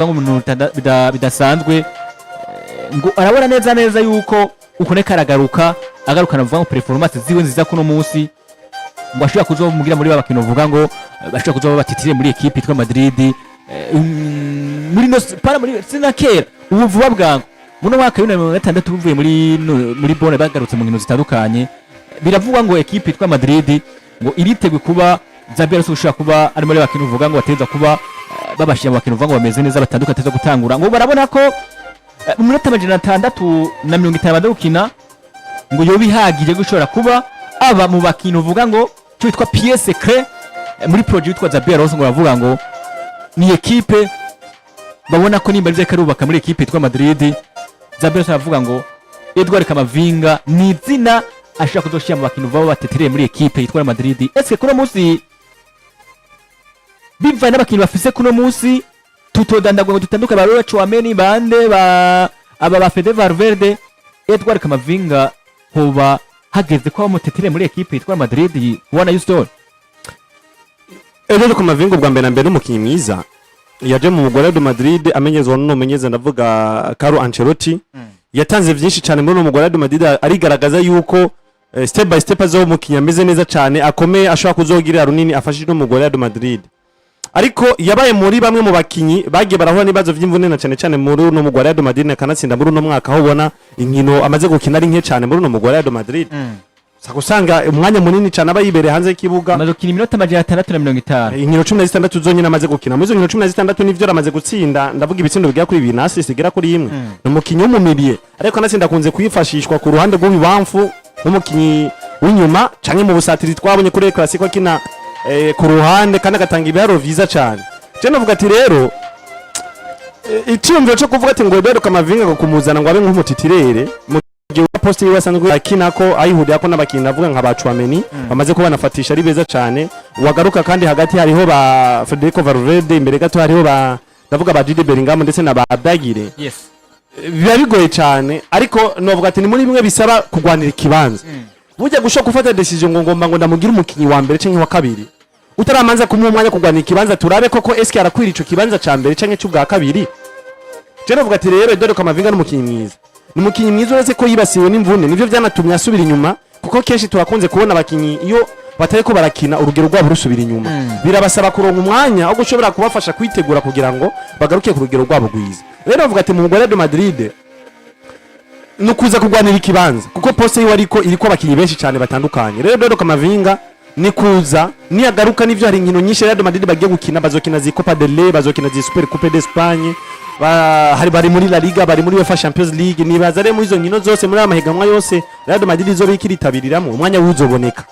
umuntu bidasanzwe ngo arabona neza yuko ukoneka agarukana vuga ngo performance ziwe nziza kuno munsi ngo ashobora kuzomugira muri babakino vuga ngo bashobora kuzoba batitire muri equipe itwa Madrid muri no para muri sinakera ubu vuba bwango muno mwaka w'2016 buvuye muri Bonne bagarutse mu nkino zitandukanye biravugwa ngo equipe itwa Madrid ngo iritegwe kuba Xabi Alonso ushaka kuba ari muri bakino vuga ngo bateza kuba babashira bakino vuga ngo bameze neza batandukanye teza gutangura ngo barabona ko mu minota 650 badukina ngo yo bihagije gushora kuba aba mu bakino vuga ngo cyo bitwa pièce clé muri projet yitwa Xabi Alonso ngo bavuga ngo ni equipe babona ko nimba rije karubaka muri equipe yitwa Madrid. Xabi Alonso avuga ngo Edouard Kamavinga ni izina ashaka kuzoshya mu bakino baba batetereye muri equipe yitwa Madrid. Ese kuno munsi bivana n'abakino bafise kuno munsi tutodandagwa ngo dutanduka barora Chouameni bande ba Fede Valverde. Edouard Kamavinga hoba hageze ko bamutetereye muri equipe yitwa Madrid. Wana Houston Edouard Kamavinga bwa mbere na mbere umukinyi mwiza yaje mu mugore wa Madrid amenyezwa n'umumenyeza ndavuga Carlo Ancelotti yatanze byinshi cyane muri umugore wa Madrid arigaragaza yuko step by step azo umukinyi ameze neza cyane akomeye ashobora kuzogirira runini afashije umugore wa Madrid ariko yabaye muri bamwe mu bakinyi bagiye barahura nibazo vy'imvune na cyane muri uno mugore wa Madrid kanatsinda muri uno mwaka aho ubona inkino amaze gukina ari nke cyane muri uno mugore wa Madrid sakusanga umwanya munini cyane abayibere hanze y'ikibuga amaze gukina iminota 650 inkino 16 zonyine amaze gukina muri izo nkino 16 nivyo ramaze gutsinda ndavuga ibitsindo bigera kuri 2 assist igera kuri 1 n'umukinyi w'umumiriye ariko anatsinda kunze kwifashishwa ku ruhande rw'ibibamfu n'umukinyi w'inyuma canke mu busatiri twabonye kuri classico kina ku ruhande kandi agatanga ibiharo vyiza cyane je navuga ati rero icyumviro cyo kuvuga ati ngo Edouard Kamavinga ngo kumuzana ngo abe nk'umutitirere poste yibasanzwe akina ko ayihuriye ko n'abakinyi navuga nka ba Chouameni bamaze ko banafatisha ari beza cyane wagaruka kandi hagati hariho ba Federico Valverde imbere gato hariho ba ndavuga ba Jude Bellingham ndetse na ba Dagire biba bigoye cyane ariko novuga ati ni muri bimwe bisaba kugwanira ikibanza burya gushoka gufata decision ngo ngomba ngo ndamugira umukinyi wa mbere canke wa kabiri utaramanza kumumwanya kugwanira ikibanza turabe koko eske arakwira ico kibanza ca mbere canke cy'ubwa kabiri je novuga ati rero Edouard Kamavinga n'umukinyi mwiza n'umukinyi mwiza uretse ko yibasiwe n'imvune nivyo byanatumye asubira inyuma kuko kenshi turakunze kubona abakinyi iyo batari ko barakina urugero rwabo rusubira inyuma birabasaba kuronka umwanya wo gushobora kubafasha kwitegura kugira ngo bagaruke ku rugero rwabo gwiza rero bavuga ati mu mugore wa Madrid nukuza kugwanira ikibanza kuko poste yiwe ariko iriko abakinyi benshi cyane batandukanye rero Edouard Kamavinga ni kuza ni agaruka nivyo hari inkino nyinshi Real Madrid bagiye gukina bazokina zi Copa del Rey bazokina zi Super Coupe d'Espagne bari muri La Liga bari muri UEFA Champions League nibaza rero muri izo nkino zose muri amahiganwa yose Real Madrid zo bikiritabiriramwe umwanya wuzoboneka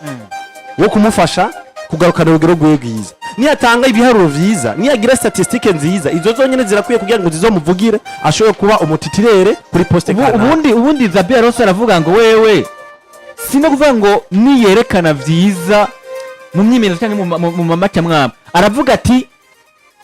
wo kumufasha kugarukana urugero rw'ubwiza ni atanga ibiharuro vyiza ni agira statistique nziza izo zonyene zirakwiye kugira ngo zizomuvugire ashobora kuba umutitirere kuri poste kana ubundi Xabi Alonso aravuga ngo wewe sino kuvuga ngo niyerekana vyiza mu myimenyerezo cyangwa mu mamacha mwaba aravuga ati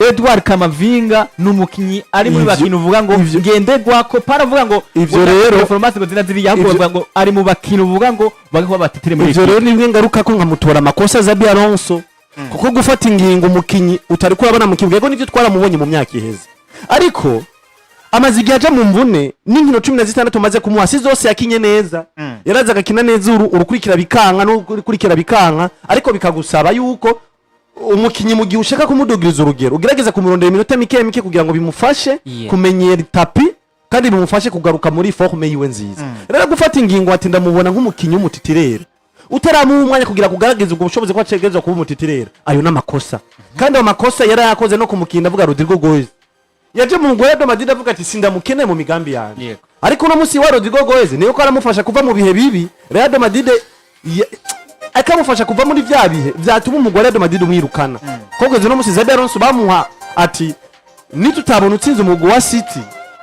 Edouard Kamavinga n'umukinyi ari muri bakino uvuga ngo ngenderwa ko paravuga ngo ivyo rero performance ngo ziri yavuga ngo ari mu bakino uvuga ngo bagiko batitire muri ivyo rero nimwe ngaruka ko nkamutora amakosa Xabi Alonso kuko gufata ingingo umukinyi utari kurabona mu kibuga ngo nivyo twaramubonye mu myaka iheze ariko amaze igihe aja mu mvune n'inkino 16 maze kumuhasi zose yakinye neza yaraza agakina neza urukurikira bikanka n'urukurikira bikanka ariko bikagusaba yuko umukinyi mu gihe ushaka kumudugiriza urugero ugerageza kumurondera iminota mike kugira ngo bimufashe kumenyera tapi kandi bimufashe kugaruka muri forme yiwe nziza rero gufata ingingo ati ndamubona nk'umukinyi w'umutitirere utaramuha umwanya kugira kugaragaza ubwo bushobozi ko acegerezwa kuba umutitirere ayo n'amakosa kandi ayo makosa yarayakoze no kumukinda avuga Rodrigo Goes yaje mu mugore wa Madrid avuga ati sindamukeneye mu migambi yanjye ariko no musi wa Rodrigo Goes niyo ko aramufasha kuva mu bihe bibi Real Madrid akamufasha kuva muri vya bihe byatuma umugore wa Madrid umwirukana koko zino musi Xabi Alonso bamuha ati nitutabona utsinze umugwi wa City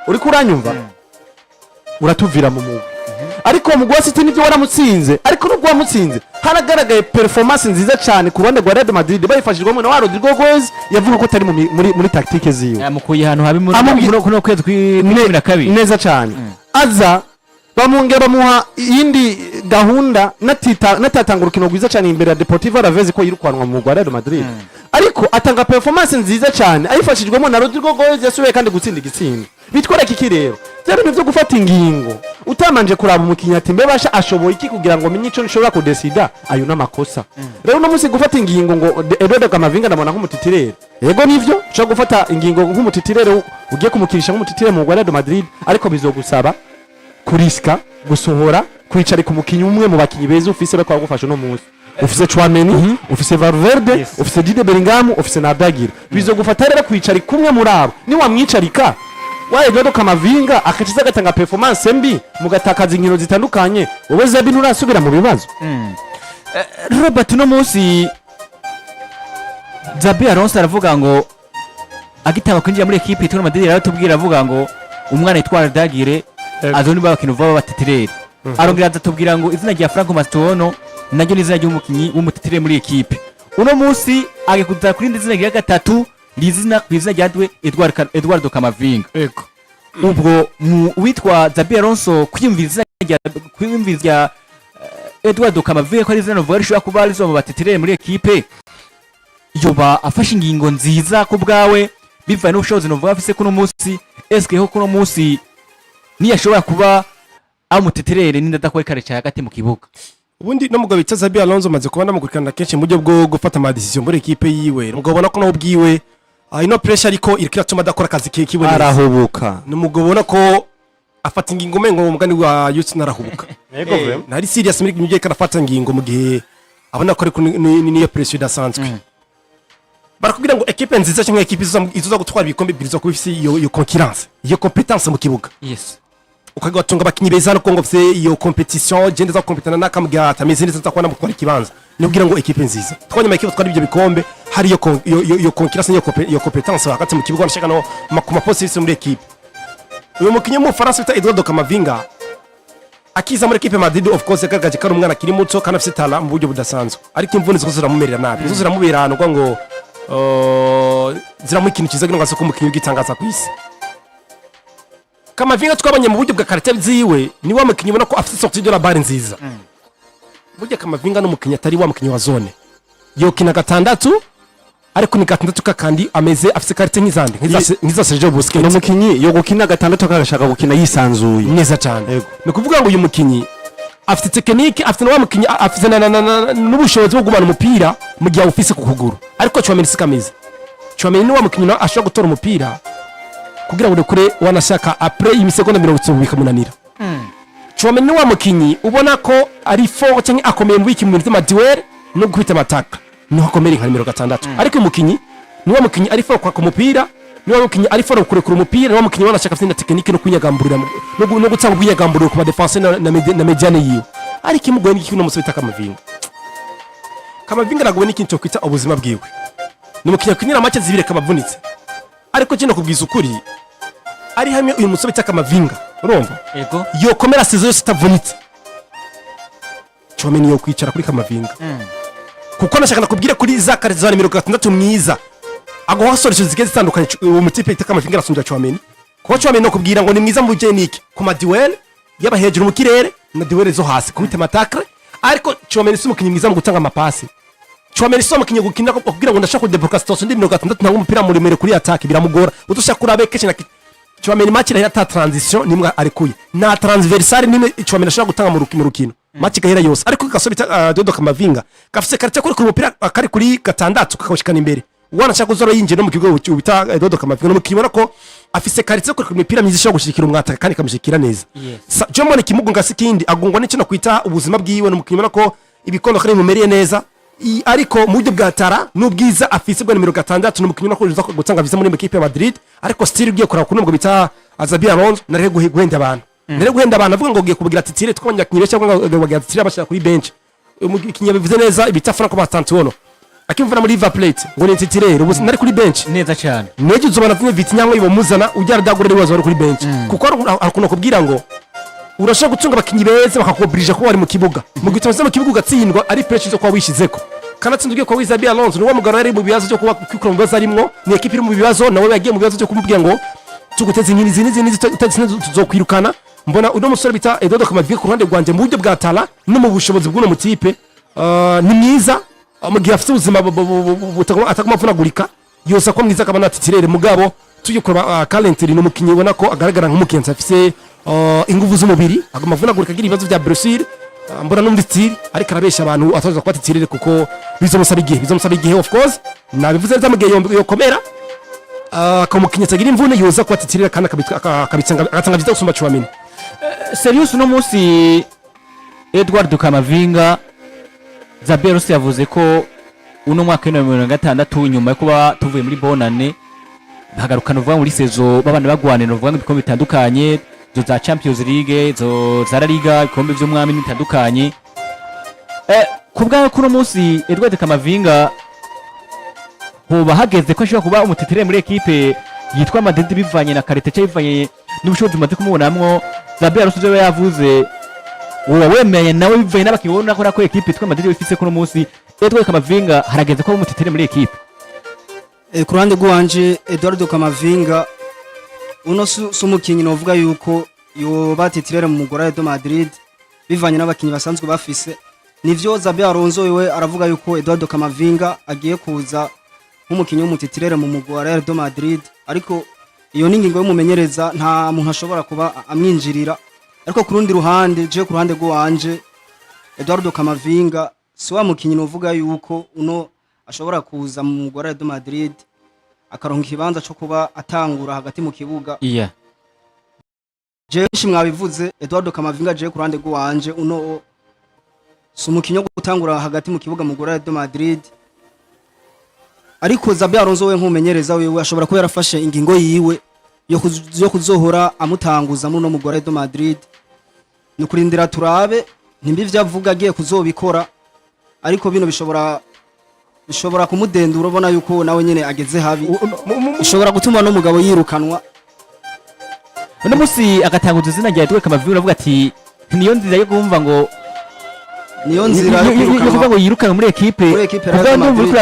uri kuranyumva uratuvira mu mugwi ariko umugwi wa City nivyo waramutsinze ariko nubwo wamutsinze haragaragaye performance nziza cyane ku ruhande rwa Real Madrid bayifashijwemo na Rodrigo Goes yavuga ko tari muri tactique ziwe amukuye hano habi muri kwezi kw'I12 neza cyane aza bamwongera bamuha iyindi gahunda natatanga urukino rwiza cyane imbere ya Deportivo Alaves ko yirukwanwa mu Real Madrid ariko atanga performance nziza cyane ayifashijwemo na Rodrigo Goes yasubiye kandi gutsinda igitsinda bitwara kiki rero bya bintu byo gufata ingingo utamanje kuraba umukinnyi ati mbebasha ashoboye iki kugira ngo menye ico nshobora kudesida ayo n'amakosa rero no musi gufata ingingo ngo Eduardo Camavinga ndabona nk'umutitirere yego nivyo cyo gufata ingingo nk'umutitirere ugiye kumukirisha nk'umutitirere mu Real Madrid ariko bizogusaba kuriska gusohora kwicara ku mukinyi umwe mu bakinyi beza ufise bakwa gufasha no munsi ufise Chouameni ufise Valverde ufise Jude Bellingham ufise Nadagir bizogufata rero kwicara kumwe muri abo ni wamwicarika waye Eduardo Camavinga akaciza gatanga performance mbi mugatakaza inkino zitandukanye wowe Xabi nurasubira mu bibazo Robert no munsi Xabi Alonso aravuga ngo agitaba kwinjira muri equipe y'Real Madrid yaratubwira avuga ngo umwana yitwara Dagire azoni babakintu vaba batitirere arongera azatubwira ngo izina rya Franco Mastono naryo ni izina ry'umukinyi w'umutitirere muri equipe uno munsi agikuza kuri izina rya gatatu lizina rya Eduardo Camavinga ego ubwo witwa Xabi Alonso kwiyumvira Eduardo Camavinga ko ari izina vuba rishobora kuba arizo mu batitirere muri equipe yoba afashe ingingo nziza ku bwawe bivaye n'ubushobozi novuga afise kuno munsi eske ho kuno munsi niyashobora kuba amutitirere n'indadakora kare cyane hagati mu kibuga ubundi no mugabo bitsa Xabi Alonso maze kubona mukurikirana kenshi mu buryo bwo gufata ama decision muri equipe yiwe mugabo ubona ko naho bwiwe ino pressure ariko irikira tuma adakora akazi kiwe arahubuka no mugabo ubona ko afata ingingo mengo umugani wa Yutsi narahubuka yego vrem ntari serious muri gihe karafata ingingo mu gihe abona ko ariko niyo pressure idasanzwe barakubwira ngo equipe nziza cyangwa equipe izoza gutwara ibikombe birizo kuba ifise iyo concurrence iyo competence mu kibuga yes ukagatunga abakinyi beza no kongo fise iyo competition gende za competana nakamubwira atameze neza nzakubona mutwara ikibanza nubwira ngo equipe nziza twanyuma equipe twari ibyo bikombe hari iyo concurrence iyo competence hagati mu kibuga nashaka no ku maposisi muri equipe uyu mukinyi mu Faransa bita Eduardo Camavinga akiza muri equipe Madrid of course yagaragaje ko ari umwana kiri muto kandi afite talent mu buryo budasanzwe ariko imvune zo ziramumerera nabi zo ziramubera no ngo ziramu ikintu kiza ngo ko umukinyi w'igitangaza ku isi Camavinga twabanye mu buryo bwa karate ziwe ni wa mukinyi ubona ko afite sortie de la balle nziza burya Camavinga no mukinyi atari wa mukinyi wa zone yokina gatandatu ariko ni gatandatu kakandi ameze afite karate nk'izandi nk'iza Sergio Busquets no mukinyi yo gukina gatandatu akagashaka gukina yisanzuye neza cyane no kuvuga ngo uyu mukinyi afite technique afite no wa mukinyi afite n'ubushobozi bwo gumana umupira mu gihe ufise ku kuguru ariko Chouameni sikamize Chouameni ni wa mukinyi ashobora gutora umupira kugira ngo kure wanashaka après imisegonda 30 bikamunanira Chouameni ni wa mukinyi ubona ko ari fort cyangwa akomeye mu biki mu bintu by'amaduel no guhita amataka no akomeye nka nimero 6 ariko umukinyi ni wa mukinyi ari fort kwa kumupira ni wa mukinyi ari fort kurekura umupira ni wa mukinyi wanashaka afite na technique no kunyagamburira no gutanga kunyagamburira ku ba defenseur na mediane yiwe ariko imugoye n'iki no musubita Camavinga nagwe n'ikintu cyo kwita ubuzima bwiwe ni mukinyi kunyira make zibire kabavunitse ariko kino kubwiza ukuri ari hamwe uyu musore bita Camavinga urumva yego yokomera sezo yose itavunitse Chouameni yo kwicara kuri Camavinga kuko nashaka nakubwira kuri za kare za nimero 6 mwiza ago hasoresho zigeze zitandukanye uwo mutipe bita Camavinga arasumbya Chouameni kuko Chouameni no kubwira ngo ni mwiza mu bugenike ku maduel yaba hejuru mu kirere na duel zo hasi kubita matakre ariko Chouameni si umukinyi mwiza mu gutanga amapasi Chouameni si umukinyi gukina kugira ngo ndashaka kudebloka situation ndi nimero 6 ntango umupira muri mere kuri attack biramugora udushaka kurabe kenshi na Chouameni match ya ta transition nimwe arikuye na transversal nimwe Chouameni ashaka gutanga mu rukino match gahera yose ariko gasobita Eduardo Camavinga gafise karate kuri umupira kari kuri gatandatu kakawushikana imbere wana ashaka kuzora yinjira mu kigo ubita Eduardo Camavinga no kibona ko afise karate kuri umupira myiza ashaka gushikira umwata kandi kamushikira neza Jomone kimugunga sikindi agungwa n'icyo no kwita ubuzima bwiwe no mukibona ko ibikondo kari mu meriye neza ariko mu buryo bwa tara n'ubwiza afise bwa nimero 6 n'umukinyi no kuza gutanga visa muri equipe ya Madrid ariko still ugiye kora ku nubwo bita Xabi Alonso nareke guhenda abantu nareke guhenda abantu avuga ngo ugiye kubugira titire twabanya kinyire cyangwa ngo bagira titire bashaka kuri bench umukinyi bivuze neza ibita Franco Mastantuono akimvana muri River Plate ngo ni titire ubu nari kuri bench neza cyane neje uzobana vumye Vitinyango ibo muzana ubyara dagura wazo kuri bench kuko akuno kubwira ngo urashaka gutunga abakinyi beza bakakobrije ko bari mu kibuga mu gitamaze mu kibuga ugatsindwa ari pressure zo kwa wishizeko kanatsindugiye kwa Xabi Alonso ni wa mugano ari mu bibazo cyo kuba kwikora mu bibazo arimo ni equipe iri mu bibazo nawe yagiye mu bibazo cyo kumubwira ngo tuguteze inkini zini tuzokwirukana mbona uno musore bita Eduardo Kamavinga ku ruhande rwanje mu buryo bwa tala no mu bushobozi bw'uno mutipe ni mwiza mu gihe afite ubuzima atakumavunagurika yosa ko mwiza akaba natitirere mugabo tujye kuraba Calentiri no mukinyi ubona ko agaragara nk'umukenzi afise inguvu z'umubiri agumavunagurika agira ibibazo bya blessure mbona n'undi style ariko arabesha abantu ataza kuba titirere kuko bizomusaba igihe of course nabivuze neza mu gihe yokomera akamukinya tagira imvune yoza kuba titirere kandi akabitsanga agatanga byiza gusumba Chouameni. Serious no musi Eduardo Kamavinga Xabi Alonso yavuze ko uno mwaka wa 2026 nyuma yo kuba tuvuye muri bonane bagarukana uvuga muri sezo babana bagwanira uvuga ibikombe bitandukanye zo za Champions League zo za La Liga ibikombe by'umwami bitandukanye kubwa kuno munsi Eduardo Kamavinga hoba hageze ko ashobora kuba umutitere muri equipe yitwa Madrid bivanye na karite cyo bivanye n'ubushobozi maze kumubonamwo Xabi Alonso yavuze uwo wemeye nawe bivanye n'abakinnyi ubona ko equipe yitwa Madrid ifise kuno munsi Eduardo Kamavinga harageze ko umutitere muri equipe. Ku ruhande rwanje Eduardo Kamavinga uno sumukinyi novuga yuko yo batitirere mu mugora ya Madrid bivanye n'abakinyi basanzwe bafise nivyo Xabi Alonso we aravuga yuko Eduardo Kamavinga agiye kuza nk'umukinyi w'umutitirere mu mugora ya Madrid ariko iyo ningingo y'umumenyereza nta muntu ashobora kuba amwinjirira ariko ku rundi ruhande je ku ruhande rwanje Eduardo Kamavinga si wa mukinyi novuga yuko uno ashobora kuza mu mugora ya Madrid akaronka ikibanza cyo kuba atangura hagati mu kibuga. Yeah. Je mwabivuze Eduardo Kamavinga je ku ruhande rwanje uno sumukinyi wo gutangura hagati mu kibuga mu mugora ya Madrid ariko Xabi Alonso we nk'umumenyereza wewe ashobora kuba yarafashe ingingo yiwe yo kuzohora amutanguza muri no mugora ya Madrid ni kurindira turabe ntimbi vyavuga agiye kuzobikora ariko bino bishobora kumudendura ubona yuko nawe nyene ageze habi ishobora gutuma no mugabo yirukanwa uno musi agatanguza izina rya Eduardo Kamavinga avuga ati niyo nzira yo kumva ngo niyo nzira yo kuvuga ngo yirukanwe muri equipe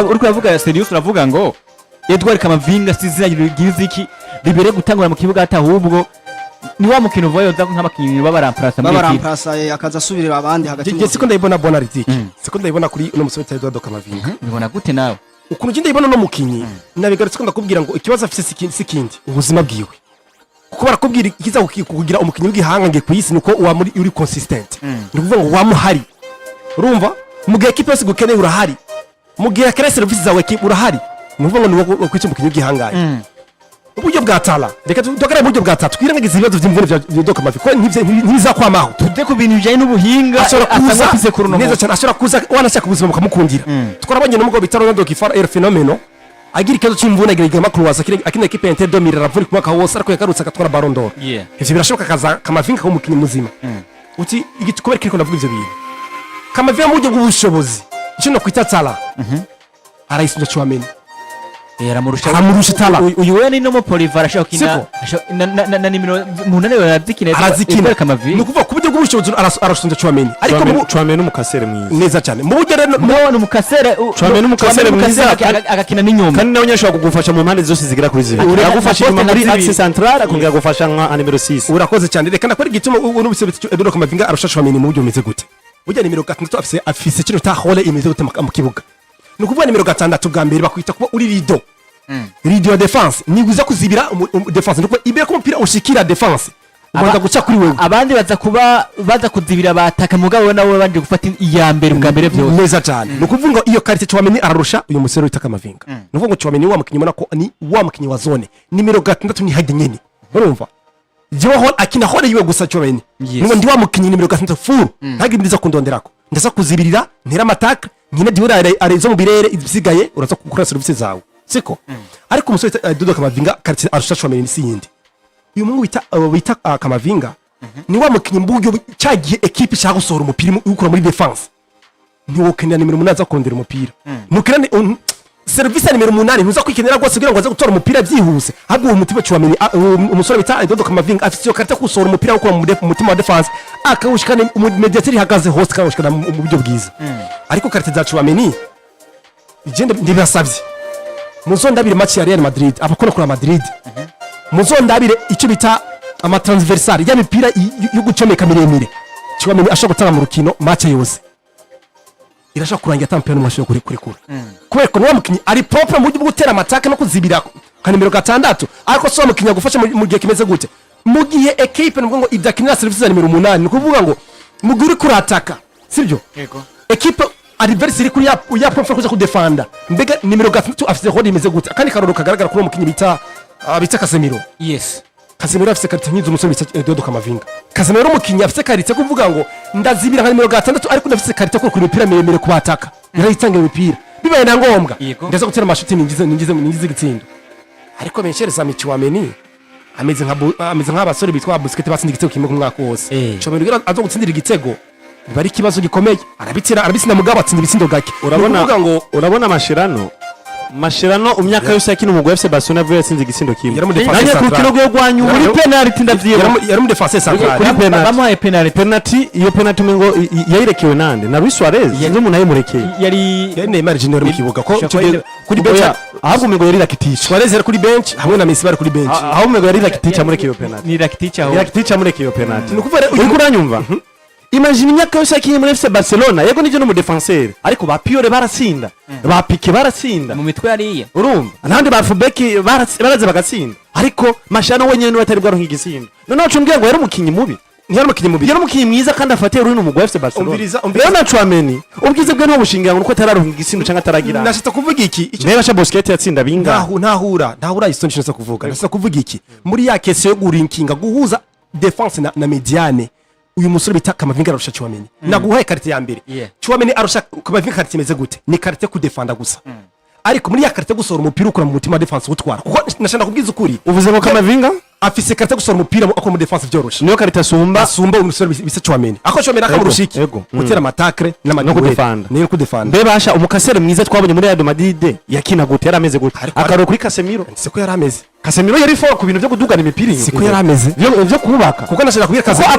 uri kuvuga serious uravuga ngo Eduardo Kamavinga sizina ry'iziki libere gutangura mu kibuga atahubwo ni wa mukino uvuye yoza nk'abakinyi babaramprasa muri equipe akaza asubirira abandi hagati je siko ndayibona bonalitiki siko ndayibona kuri uno musore Eduardo Kamavinga bibona gute nawe ukuntu je ndayibona no mukinyi nabigarutse ko ndakubwira ngo ikibazo afise sikindi ubuzima bwiwe kuko barakubwira ikiza kugira umukinyi w'igihanga ku isi nuko uwa muri uri consistent ni kuvuga ngo wamuhari urumva mu gihe equipe yose gukeneye urahari mu gihe akere service zawe equipe urahari ni kuvuga ngo ni ukwica umukinyi w'igihangaye uburyo bwa tala reka tugare uburyo bwa tatu twirengagiza ibibazo by'imvune bya Eduardo Kamavinga ko ntibizakwamaho tude ku bintu bijanye n'ubuhinga asafise kuruno neza cyane ashobora kuza wanashaka ubuzima bukamukundira twarabonye n'umugabo bitaro Ronaldo kifara el fenomeno agira ikibazo cy'imvune agira makuru wasa akina equipe ya Inter de Milan ravuri ku mwaka wose ariko yagarutse agatwara Ballon d'Or ivyo birashoboka kaza Kamavinga ko umukinyi muzima uti igikubera kiriko ndavuga ivyo bintu Kamavinga mu buryo bw'ubushobozi icyo no kwita tala arayisunja Chouameni aramurusha tala uyu we ni no mu Polivar ashaka kina na nimero munane arazikina Kamavinga ni kuvuga ku buryo bw'ubushobozi arasunja Chouameni ariko mu Chouameni umukasere mwiza neza cyane mu buryo rero no umukasere Chouameni umukasere mwiza agakina n'inyuma kandi nawe nyashaka kugufasha mu mpande zose zigira kuri zibiri uragufasha inyuma muri axe central akongera gufasha nka numero 6 urakoze cyane reka nakora igituma n'ubusebetse Eduardo Kamavinga arusha Chouameni mu buryo umeze gute burya nimero 6 afise kino ta hole imeze gute mu kibuga ni kuvuga nimero 6 bwa mbere bakwita kuba uri rido rido ya defense ni guza kuzibira defense nuko ibere ko umupira ushikira defense ubanza guca kuri wewe abandi baza kuzibira bataka mugabo nawe banje gufata iya mbere bwa mbere byose neza cyane ni kuvuga ngo iyo karite Chouameni ararusha uyu musore wita Kamavinga ni kuvuga ngo Chouameni wa mukinyi mona ko ni wa mukinyi wa zone nimero 6 ni hajye nyene urumva jewe hol akina hole yiwe gusa Chouameni ngo ndi wa mukinyi nimero 6 full ntagimbiza kundonderako ndasa kuzibirira ntera amataka nyine diura arezo mu birere ibisigaye uraza gukora service zawe siko ariko umusore Eduardo Kamavinga karite arusha Chouameni si yindi uyu mungu wita Kamavinga ni wa mukinyi mbugyo cyagiye equipe ishaka gusohora umupira ukura muri defense ni wokenera nimero 8 za kondera umupira nukirane service nimero 8 ntuza kwikenera rwose kugira ngo aze gutora umupira byihuse ahubwo umutima Chouameni umusore bita Eduardo Kamavinga afite iyo karite gusohora umupira ukura mu mutima wa defense akawushikana mediateur ihagaze hose kawushikana mu buryo bwiza ariko karite za Chouameni igenda ndibasabye muzondabire match ya Real Madrid abakora kuri Madrid muzondabire icyo bita ama transversal ya mipira yo gucomeka miremire Chouameni ashobora gutanga mu rukino match yose irashaka kurangira atampera n'umashyo kuri kure kubera ko niwa mukinyi ari propre mu buryo bwo gutera amataka no kuzibira ka nimero 6 ariko so mukinyi agufasha mu gihe kimeze gute mu gihe equipe ngo idakinira service za nimero 8 ni kuvuga ngo muguri kurataka sibyo yego equipe adversaire kuri ya propre kuza kudefenda mbega nimero 6 afite hodi imeze gute kandi karoro kagaragara kuri mukinyi bita Casemiro yes Casemiro afite karite nyizo umusore bita Dodo Kamavinga Casemiro mukinyi afite karite kuvuga ngo ndazibira nka nimero 6 ariko ndafite karite ko kuri imipira miremire kubataka yarayitanga imipira bibaye na ngombwa ndaza gutera amashuti ningize gitsindo ariko benchereza Chouameni ameze nk'abasore bitwa Busquets batsinda igitego kimwe ku mwaka wose Chouameni rero azo gutsindira igitego bari kibazo gikomeye arabitsina mugabo atsinda ibitsindo gake urabona Mashirano umyaka yose yakina umugwa FC Barcelona bwo yatsinze igisindo kimwe nanye ku kino gwe gwanyu muri penalty ndavyiye yari mu defense central kuri penalty penalty iyo penalty ngo yayirekewe nande na Luis Suarez nzo umuntu ayimurekeye yari Neymar Junior mu kibuga ko kuri bench ahubwo ngo yari Rakitic Suarez yari kuri bench hamwe na Messi bari kuri bench ahubwo ngo yari Rakitic amurekeye penalty ni Rakitic amurekeye penalty nukuvuga uri kuranyumva Imagine imyaka yose yakinye muri FC Barcelona yego nivyo no mu defenseur ariko ba Piore barasinda ba Pique barasinda mu mitwe yariye urumva nandi ba Fubeki baraze bagatsinda ariko Mashano wenyene niwe atari bwaro nk'igisinda none acumbwiye ngo yari umukinyi mubi yari umukinyi mwiza kandi afatiye ruri mu FC Barcelona rero na Chouameni ubwize bwe no bushingira ngo uko atararonka igisinda cyangwa ataragira nashita kuvuga iki reba sha Busquets yatsinda binga ntahura isonje nshaka kuvuga nashita kuvuga iki muri ya kese yo gurinkinga guhuza defense na mediane uyu musore bita Kamavinga arusha Chouameni naguhaye karite ya mbere Chouameni arusha Kamavinga karite imeze gute ni karite ku defenda gusa ariko muri ya karite gusora umupira ukora mu mutima defense gutwara kuko nashaka kubwiza ukuri uvuze ngo Kamavinga afise karite gusora umupira akora mu defense byoroshe niyo karite asumba umusore bise Chouameni ako Chouameni akamurushiki gutera amatacre no kudefenda niyo kudefenda mbe basha umukasere mwiza twabonye muri Real Madrid yakina gute yarameze gute akaro kuri Casemiro siko yarameze Casemiro yari fo ku bintu byo kudugana imipira siko yarameze byo kubaka kuko nashaka kubwira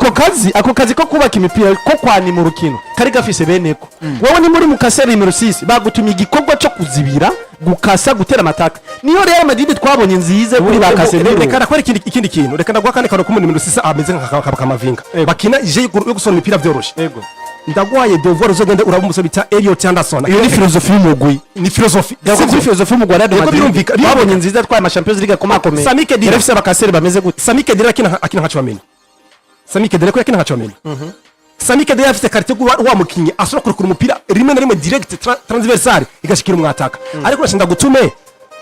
ako kazi ko kubaka imipira ko kwani mu rukino kari gafise beneko wowe ni muri mukasere nimero 6 bagutumye igikorwa cyo kuzibira gukasa gutera amataka niyo Real Madrid twabonye nzize kuri ba Casemiro reka nakora ikindi kintu reka ndagwa kandi karo ku nimero 6 ameze nka Kamavinga bakina je yo gusona imipira byoroshe yego ndagwaye devoir uzogenda uraba umusore bita Elliot Anderson iyo ni filosofi y'umugwi ni filosofi si filosofi y'umugwi wa Real Madrid babonye nziza twaye ama Champions League komakomeye Sami Khedira FC bakasere bameze gute Sami Khedira akina nka Chouameni Sami Khedira ko yakina nka Chouameni Sami Khedira afite karite wa mukinyi asura kurukura umupira rimwe na rimwe direct transversal igashikira umwataka ariko nashinda gutume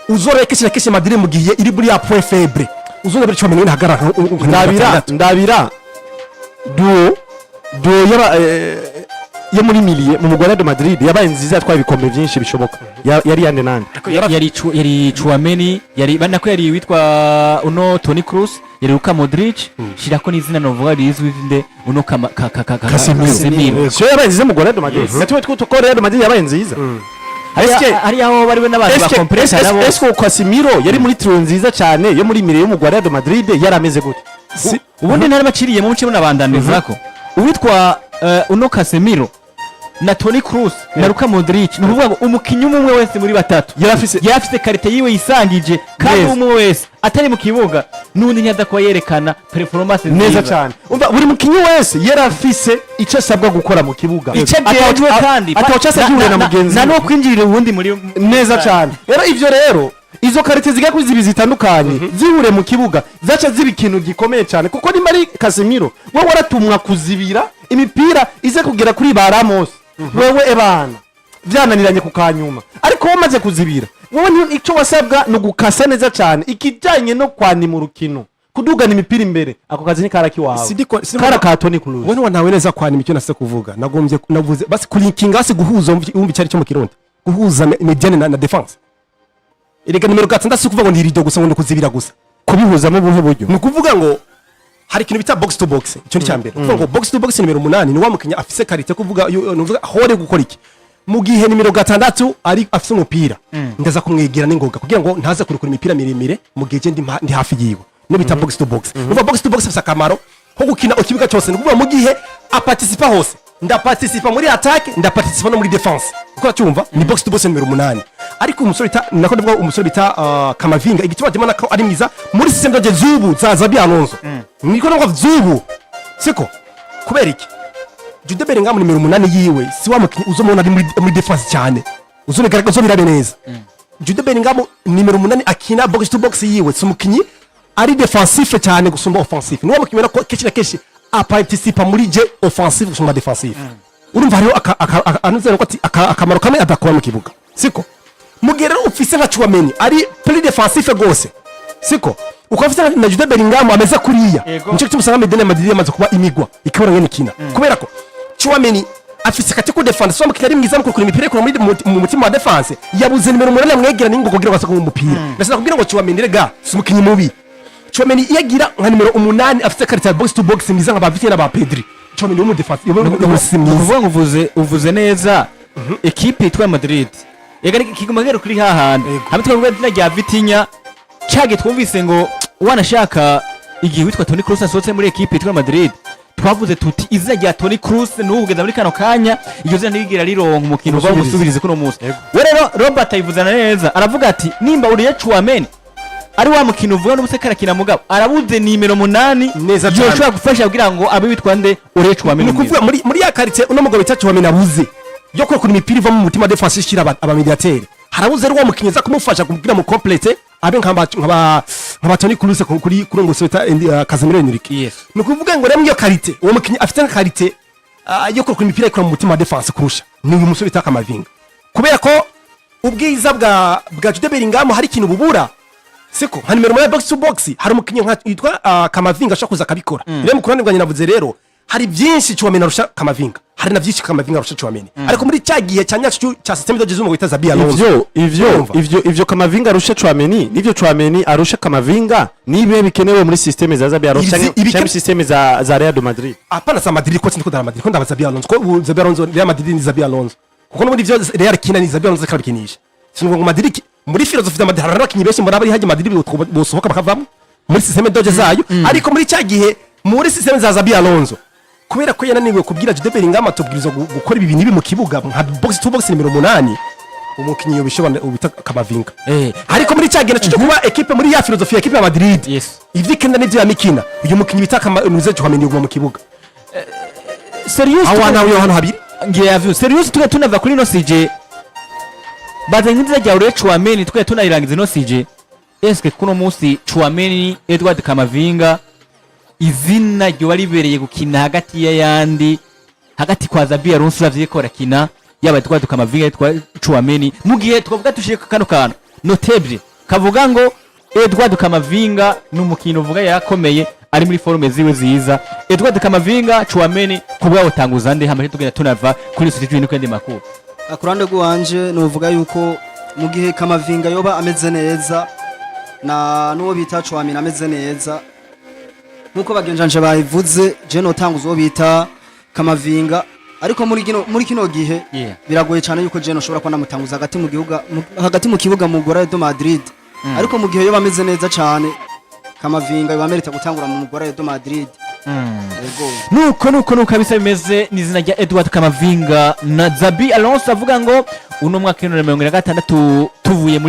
uzoreke keshe Madrid mu gihe iri buri ya point faible uzongera Chouameni ntagaraka ndabira duo yo muri miliye mu mugwa de Madrid yabaye nziza yatwaye ibikombe byinshi bishoboka yari yande nande yari Chouameni yari banako yari witwa uno Toni Kroos yari Luka Modric shirako n'izina novuga rizwi nde uno Casemiro so yabaye nziza mu mugwa de Madrid natwe twuko Real Madrid yabaye nziza ari aho bari we n'abantu ba compressor nabo esko Casemiro yari muri trio nziza cyane yo muri miliye yo mu mugwa de Madrid yarameze gute ubundi ntari baciriye mu mucimo nabandandizako uwitwa uno Casemiro na Toni Kroos na Luka Modric nuvuga ngo umukinyi umwe wese muri batatu yarafise karite yiwe yisangije kandi umwe wese atari mu kibuga nundi nyaza ko yerekana performance neza cyane umva buri mukinyi wese yarafise ico asabwa gukora mu kibuga atawuwe kandi atawuca na mugenzi na no kwinjirira ubundi muri neza cyane rero izo karite ziga kwizibi zitandukanye zihure mu kibuga zaca ziba ikintu gikomeye cyane kuko ni mari Casemiro wowe waratumwa kuzibira imipira ize kugera kuri ba Ramos wewe ebana byananiranye kukanyuma ariko wamaze kuzibira wowe icyo wasabwa no gukasa neza cyane ikijanye no kwani mu rukino kudugana imipira imbere ako kazi ni karaki wawe karaka Toni Kroos wowe wanawe neza kwani imicyo nase kuvuga nagombye navuze basi kulinkinga se guhuza umbi cyari cyo mu kirundi guhuza mediane na defense erega nimero 6 si kuvuga ngo ni rido gusa ngo kuzibira gusa kubihuza mu buhe buryo ni kuvuga ngo hari ikintu bita box to box icyo cyambere kuvuga ngo box to box nimero 8 ni wa mukinya afise karite kuvuga nuvuga hore gukora iki mu gihe nimero 6 ari afise umupira ndaza kumwegera n'ingoga kugira ngo ntaze kurukura imipira miremire mu gihe je ndi hafi yiwe no bita box to box nuvuga box to box afise akamaro ko gukina ikibuga cyose nuvuga mu gihe aparticipa hose ndaparticipa muri attaque ndaparticipa no muri defense uko cyumva ni box to box nimero 8 ariko umusore bita nako ndavuga umusore bita Kamavinga igituma demana ko ari mwiza muri system de Zubu za Xabi Alonso niko nako vyubu siko kubera iki Jude Bellingham nimero 8 yiwe si wa mukinyi uzomona ari muri defense cyane uzoneka birabe neza Jude Bellingham nimero 8 akina box to box yiwe si umukinyi ari defensif cyane gusumba offensif niwo mukinyi ko keshi na keshi aparticipa muri je offensif gusumba defensif urumva hariho anuzera ko akamaro kamwe adakora mu kibuga siko mugera ufise nka Chouameni ari plus defensif gose siko ukafise na Jude Bellingham ameze kuriya nico kimusanga Medina Madrid yamaze kuba imigwa ikabura ngene kina kubera ko Chouameni afise kati ku defense so mukiri mwiza mu kurukura imipira kuri mu mutima wa defense yabuze nimero 8 mwegera ningo kugira ngo mu mupira ndashaka kubwira ngo Chouameni rega si umukinyi mubi Chouameni yagira nka nimero 8 afise karita box to box mwiza nka ba Vitinha na ba Pedri Chouameni mu defense kuvuga ngo uvuze neza equipe itwa Madrid yega kigumagero kuri hahandi hamwe twavuga rya Vitinha cyage twumvise ngo wanashaka igihe witwa Toni Kroos asohotse muri equipe itwa Madrid twavuze tuti izina rya Toni Kroos n'ubugeza muri kano kanya iyo zina ntibigira rironka umukino uva musubirize kuno munsi we rero Robert ayivuzana neza aravuga ati nimba uriye Chouameni ari wa mukino uvuga n'umusekara kina mugabo arabuze nimero 8 neza cyane yoshobora gufasha kugira ngo abe bitwa nde uriye Chouameni kuvuga muri ya quartier uno mugabo bita Chouameni abuze yo kuri imipira iva mu mutima defense ishira abamediateur harabuze rwo mukinyi za kumufasha kugira mu complete abe nkaba Toni Kroos kuri ngo seta Casemiro Enrique no kuvuga ngo rero iyo karite uwo mukinyi afite karite yo kuri imipira ikora mu mutima defense kurusha ni uyu musore bita Kamavinga kubera ko ubwiza bwa Jude Bellingham hari ikintu bubura siko hani numero ya box to box hari umukinyi nka yitwa Kamavinga ashaka kuza kabikora rero mu kurane bwanye navuze rero hari byinshi Chouameni arusha Kamavinga hari na byinshi Kamavinga arusha Chouameni ariko muri cyagiye cyanyacu cya systeme doje mu bita Xabi Alonso ivyo Kamavinga arusha Chouameni nivyo Chouameni arusha Kamavinga nibe bikenewe muri systeme za Xabi Alonso cyangwa systeme za Real Madrid apana sa Madrid ko sindiko da Madrid ko ndabaza Xabi Alonso ko Xabi Alonso Real Madrid ni Xabi Alonso kuko n'ubundi ivyo Real kina ni Xabi Alonso karabikinisha singo ngo Madrid muri philosophie ya Madrid harara bakinyi benshi muri abari haje Madrid bosohoka bakavamo muri systeme doje zayo ariko muri cyagihe muri systeme za Xabi Alonso kubera ko yananiwe kubwira Jude Bellingham atubwiriza gukora ibi bintu mu kibuga nka box to box nimero 8 umukinyi yobishobora ubita Kamavinga ariko muri cyagenda cyo kuba equipe muri ya philosophie ya equipe ya Madrid ivyikenda n'ivyo yamikina uyu mukinyi bita Kamavinga Chouameni mu kibuga serious awana uyo hano habiri ngiye avyo serious tuge tunava kuri no CJ baze nk'inzira rya uriye Chouameni tuge tunayirangiza no CJ eske kuno munsi Chouameni Edward Kamavinga izina ryo baribereye gukina hagati y'ayandi hagati kwa Xabi Alonso yavyeko rakina yaba Edward Kamavinga yitwa Chouameni mugihe twavuga tushike kano kana notable kavuga ngo Edward Kamavinga n'umukino uvuga yakomeye ari muri forme ziwe ziza Edward Kamavinga Chouameni kubwa utanguza nde hamaje tugenda tunava kuri studio n'ikende makuru akurande gwanje novuga yuko mu gihe Kamavinga yoba ameze neza na nuwo bita Chouameni ameze neza nkuko bagenjanje bayivuze je notanguza uwo bita Kamavinga ariko muri kino gihe biragoye cyane yuko je no shobora kwa namutanguza hagati mu kibuga mu Real Madrid ariko mu gihe yo bameze neza cyane Kamavinga yamerita gutangura mu Real Madrid nuko kabisa bimeze n'izina rya Edward Kamavinga na Xabi Alonso avuga ngo uno mwaka wa 2026 tuvuye muri